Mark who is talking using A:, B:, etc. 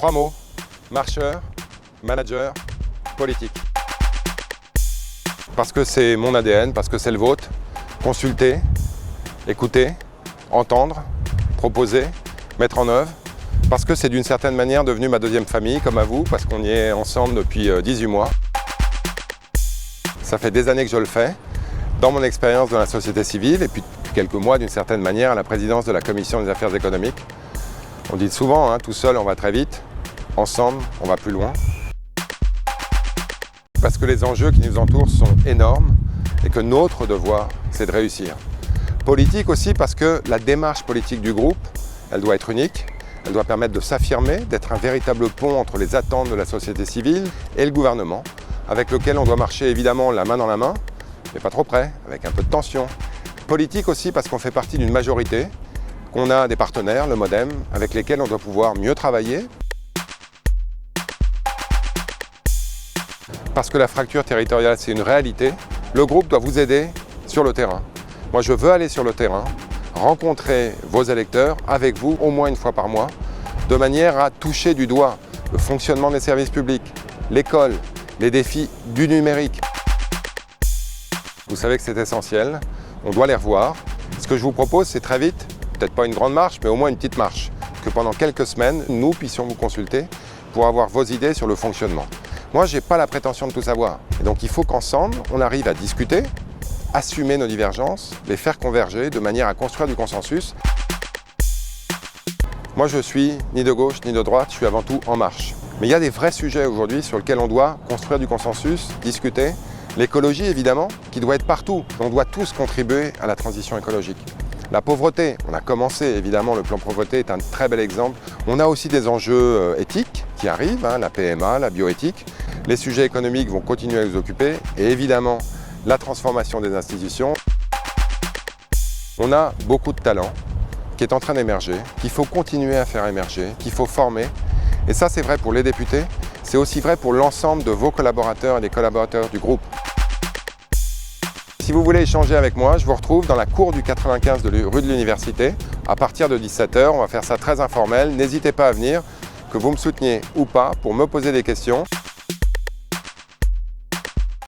A: 3 mots, marcheur, manager, politique. Parce que c'est mon ADN, parce que c'est le vôtre, consulter, écouter, entendre, proposer, mettre en œuvre, parce que c'est d'une certaine manière devenu ma deuxième famille, comme à vous, parce qu'on y est ensemble depuis 18 mois. Ça fait des années que je le fais, dans mon expérience dans la société civile, et puis quelques mois d'une certaine manière à la présidence de la Commission des affaires économiques. On dit souvent, tout seul on va très vite, ensemble on va plus loin. Parce que les enjeux qui nous entourent sont énormes et que notre devoir, c'est de réussir. Politique aussi parce que la démarche politique du groupe, elle doit être unique, elle doit permettre de s'affirmer, d'être un véritable pont entre les attentes de la société civile et le gouvernement, avec lequel on doit marcher évidemment la main dans la main, mais pas trop près, avec un peu de tension. Politique aussi parce qu'on fait partie d'une majorité, qu'on a des partenaires, le MODEM, avec lesquels on doit pouvoir mieux travailler. Parce que la fracture territoriale, c'est une réalité, le groupe doit vous aider sur le terrain. Moi, je veux aller sur le terrain, rencontrer vos électeurs avec vous au moins une fois par mois, de manière à toucher du doigt le fonctionnement des services publics, l'école, les défis du numérique. Vous savez que c'est essentiel, on doit les revoir. Ce que je vous propose, c'est très vite, peut-être pas une grande marche, mais au moins une petite marche, que pendant quelques semaines, nous puissions vous consulter pour avoir vos idées sur le fonctionnement. Moi, je n'ai pas la prétention de tout savoir. Et donc, il faut qu'ensemble, on arrive à discuter, assumer nos divergences, les faire converger de manière à construire du consensus. Moi, je suis ni de gauche ni de droite, je suis avant tout en marche. Mais il y a des vrais sujets aujourd'hui sur lesquels on doit construire du consensus, discuter. L'écologie, évidemment, qui doit être partout. On doit tous contribuer à la transition écologique. La pauvreté, on a commencé, évidemment, le plan pauvreté est un très bel exemple. On a aussi des enjeux éthiques qui arrivent, la PMA, la bioéthique. Les sujets économiques vont continuer à nous occuper et évidemment, la transformation des institutions. On a beaucoup de talent qui est en train d'émerger, qu'il faut continuer à faire émerger, qu'il faut former. Et ça, c'est vrai pour les députés, c'est aussi vrai pour l'ensemble de vos collaborateurs et des collaborateurs du groupe. Si vous voulez échanger avec moi, je vous retrouve dans la cour du 95 de rue de l'Université à partir de 17 h. On va faire ça très informel. N'hésitez pas à venir, que vous me souteniez ou pas, pour me poser des questions.